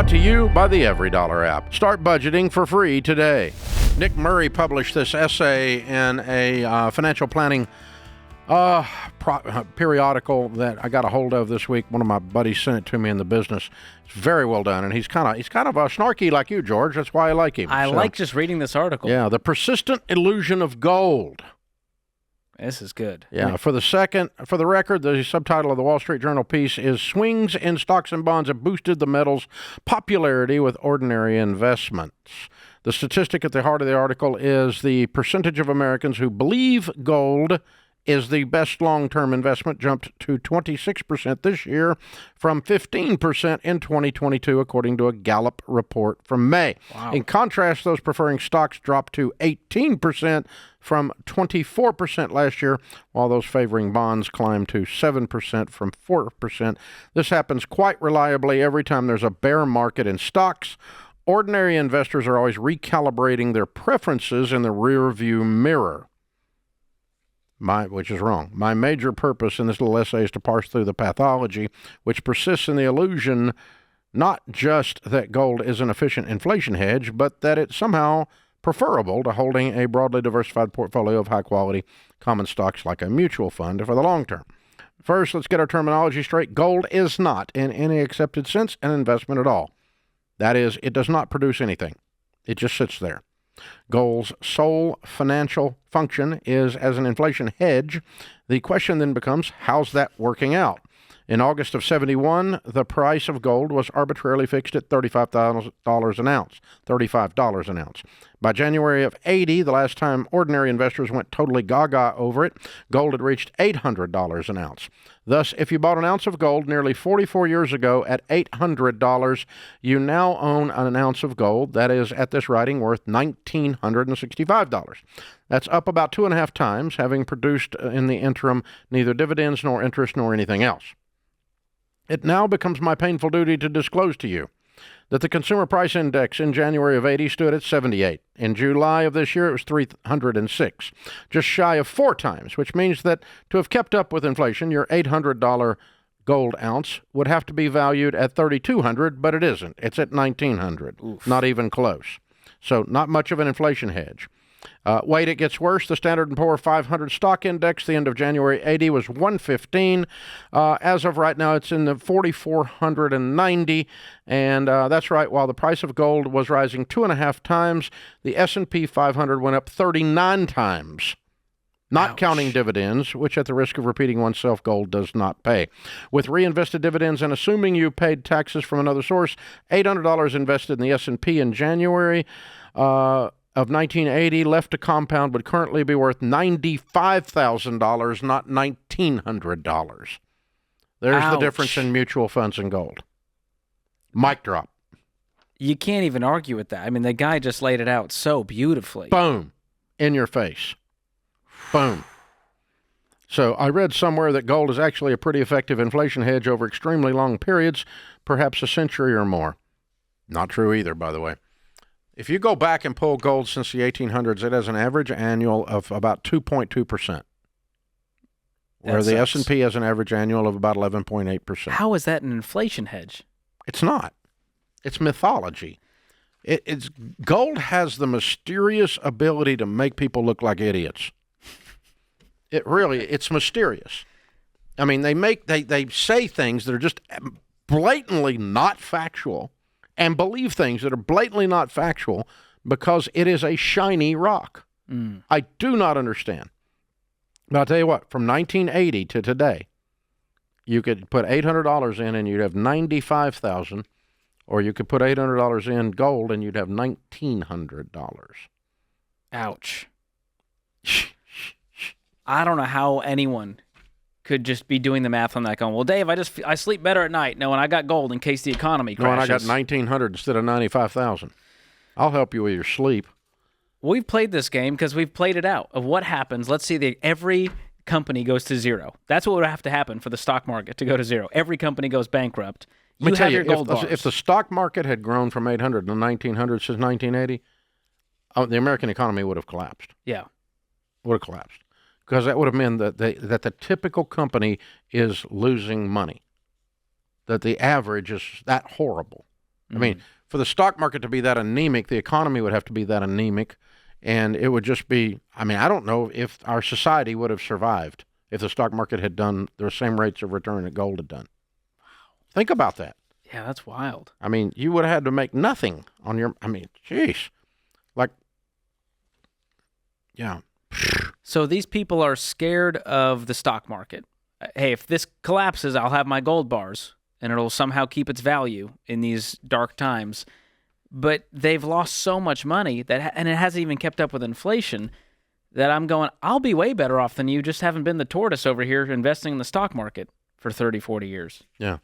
Brought to you by the Every Dollar app. Start budgeting for free today. Nick Murray published this essay in a financial planning periodical that I got a hold of this week. One of my buddies sent it to me in the business. It's very well done, and he's kind of snarky like you, George. That's why I like him. I like just reading this article. Yeah, The Persistent Illusion of Gold. This is good. Yeah, for the record, the subtitle of the Wall Street Journal piece is Swings in Stocks and Bonds Have Boosted the Metal's Popularity with Ordinary Investments. The statistic at the heart of the article is the percentage of Americans who believe gold is the best long-term investment jumped to 26% this year from 15% in 2022, according to a Gallup report from May. Wow. In contrast, those preferring stocks dropped to 18% from 24% last year, while those favoring bonds climbed to 7% from 4%. This happens quite reliably every time there's a bear market in stocks. Ordinary investors are always recalibrating their preferences in the rear-view mirror. Which is wrong. My major purpose in this little essay is to parse through the pathology which persists in the illusion not just that gold is an efficient inflation hedge, but that it's somehow preferable to holding a broadly diversified portfolio of high-quality common stocks like a mutual fund for the long term. First, let's get our terminology straight. Gold is not, in any accepted sense, an investment at all. That is, it does not produce anything. It just sits there. Gold's sole financial function is as an inflation hedge. The question then becomes, how's that working out? In August of 71, the price of gold was arbitrarily fixed at $35 an ounce. $35 an ounce. By January of 80, the last time ordinary investors went totally gaga over it, gold had reached $800 an ounce. Thus, if you bought an ounce of gold nearly 44 years ago at $800, you now own an ounce of gold that is, at this writing, worth $1,965. That's up about 2.5 times, having produced in the interim neither dividends nor interest nor anything else. It now becomes my painful duty to disclose to you that the Consumer Price Index in January of 80 stood at 78. In July of this year, it was 306, just shy of 4 times, which means that to have kept up with inflation, your $800 gold ounce would have to be valued at $3,200, but it isn't. It's at $1,900. Oof. Not even close. So not much of an inflation hedge. Wait, it gets worse. The Standard & Poor's 500 stock index, the end of January 80, was 115. As of right now, it's in the 4,490. And that's right, while the price of gold was rising 2.5 times, the S&P 500 went up 39 times. Not Ouch. Counting dividends, which at the risk of repeating oneself, gold does not pay. With reinvested dividends and assuming you paid taxes from another source, $800 invested in the S&P in January of 1980 left to compound would currently be worth $95,000, not $1,900. There's Ouch. the difference in mutual funds and gold. Mic drop. You can't even argue with that. I mean, the guy just laid it out so beautifully. Boom. In your face. Boom. So I read somewhere that gold is actually a pretty effective inflation hedge over extremely long periods, perhaps a century or more. Not true either, by the way. If you go back and pull gold since the 1800s, it has an average annual of about 2.2%, where the S&P has an average annual of about 11.8%. How is that an inflation hedge? It's not. It's mythology. It's gold has the mysterious ability to make people look like idiots. It's mysterious. I mean, they say things that are just blatantly not factual, and believe things that are blatantly not factual because it is a shiny rock. I do not understand. But I'll tell you what, from 1980 to today, you could put $800 in and you'd have $95,000, or you could put $800 in gold and you'd have $1,900. Ouch. I don't know how anyone could just be doing the math on that going, well, Dave, I sleep better at night knowing I got gold in case the economy crashes. No, and I got $1,900 instead of $95,000. I'll help you with your sleep. We've played this game because we've played it out of what happens. Let's see, every company goes to zero. That's what would have to happen for the stock market to go to zero. Every company goes bankrupt. You have your gold bars. If the stock market had grown from 800 to 1,900 since 1980, the American economy would have collapsed. Yeah. Would have collapsed. Because that would have meant that the typical company is losing money, that the average is that horrible. I mean, for the stock market to be that anemic, the economy would have to be that anemic, and it would just be, I mean, I don't know if our society would have survived if the stock market had done the same rates of return that gold had done. Think about that. Yeah, that's wild. I mean, you would have had to make nothing on your, I mean, jeez. Like, yeah. So these people are scared of the stock market. Hey, if this collapses, I'll have my gold bars, and it'll somehow keep its value in these dark times. But they've lost so much money, and it hasn't even kept up with inflation, that I'm going, I'll be way better off than you, just haven't been the tortoise over here investing in the stock market for 30, 40 years. Yeah.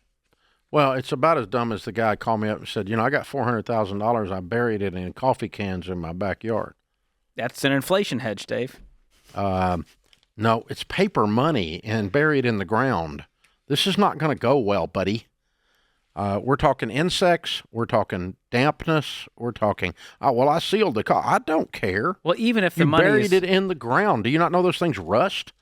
Well, it's about as dumb as the guy called me up and said, I got $400,000. I buried it in coffee cans in my backyard. That's an inflation hedge, Dave. No, it's paper money and buried in the ground. This is not going to go well, buddy. We're talking insects. We're talking dampness. We're talking, I sealed the car. I don't care. Well, even if the you money buried it in the ground. Do you not know those things rust?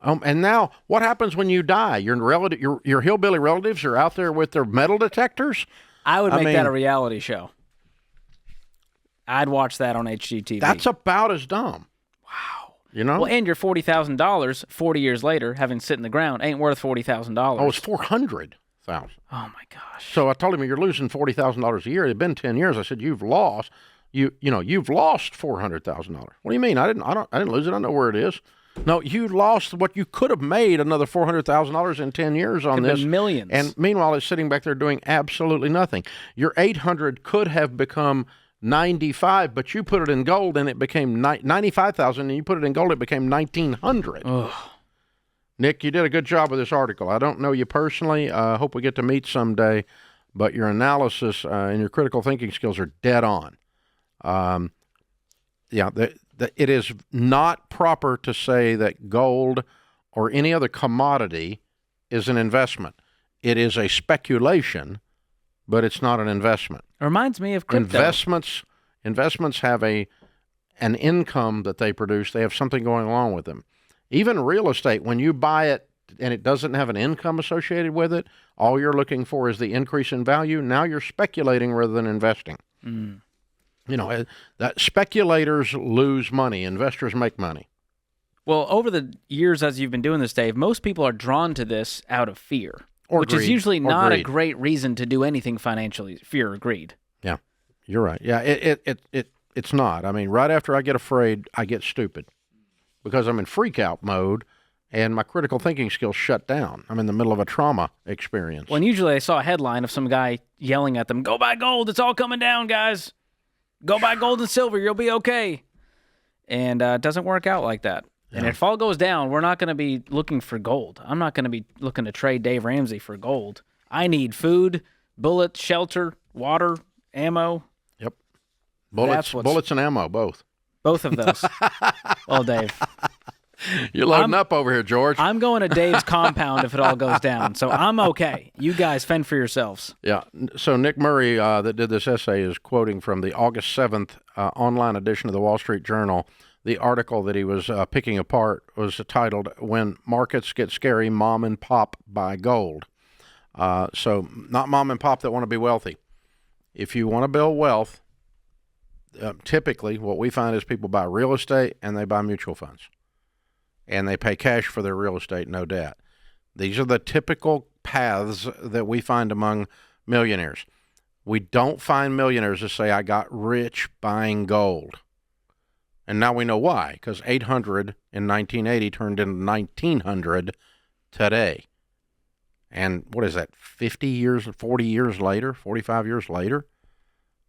And now, what happens when you die? Your hillbilly relatives are out there with their metal detectors? I would make that a reality show. I'd watch that on HGTV. That's about as dumb. Wow. Well, and your $40,000 40 years later, having sit in the ground, ain't worth $40,000. Oh, it's $400,000. Oh my gosh. So I told him, you're losing $40,000 a year. It had been 10 years. I said, you've lost $400,000. What do you mean? I didn't lose it. I know where it is. No, you lost what you could have made another $400,000 in 10 years on this. Millions. And meanwhile, it's sitting back there doing absolutely nothing. Your 800 could have become 95, but you put it in gold and it became 95,000, and you put it in gold, it became 1,900. Ugh. Nick, you did a good job with this article. I don't know you personally. I hope we get to meet someday, but your analysis and your critical thinking skills are dead on. It is not proper to say that gold or any other commodity is an investment. It is a speculation, but it's not an investment. It reminds me of crypto. Investments have an income that they produce. They have something going along with them. Even real estate, when you buy it and it doesn't have an income associated with it, all you're looking for is the increase in value. Now you're speculating rather than investing. Mm. That speculators lose money. Investors make money. Well, over the years as you've been doing this, Dave, most people are drawn to this out of fear, which greed, is usually not greed. A great reason to do anything financially. Fear or greed. Yeah, you're right. Yeah, it's not. I mean, right after I get afraid, I get stupid because I'm in freak out mode and my critical thinking skills shut down. I'm in the middle of a trauma experience. When usually I saw a headline of some guy yelling at them, "Go buy gold, it's all coming down, guys. Go buy gold and silver, you'll be okay." And it doesn't work out like that. Yeah. And if all goes down, we're not going to be looking for gold. I'm not going to be looking to trade Dave Ramsey for gold. I need food, bullets, shelter, water, ammo. Yep. Bullets and ammo, both. Both of those. Well, Dave. You're loading up over here, George. I'm going to Dave's compound if it all goes down, so I'm okay. You guys fend for yourselves. Yeah. So Nick Murray, that did this essay, is quoting from the August 7th online edition of the Wall Street Journal. The article that he was picking apart was titled, "When Markets Get Scary, Mom and Pop Buy Gold." So not mom and pop that want to be wealthy. If you want to build wealth, typically what we find is people buy real estate and they buy mutual funds. And they pay cash for their real estate, no debt. These are the typical paths that we find among millionaires. We don't find millionaires that say, "I got rich buying gold." And now we know why, because 800 in 1980 turned into 1,900 today. And what is that, 50 years, 40 years later, 45 years later?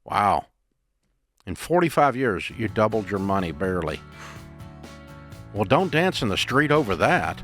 Wow. In 45 years, you doubled your money barely. Well, don't dance in the street over that.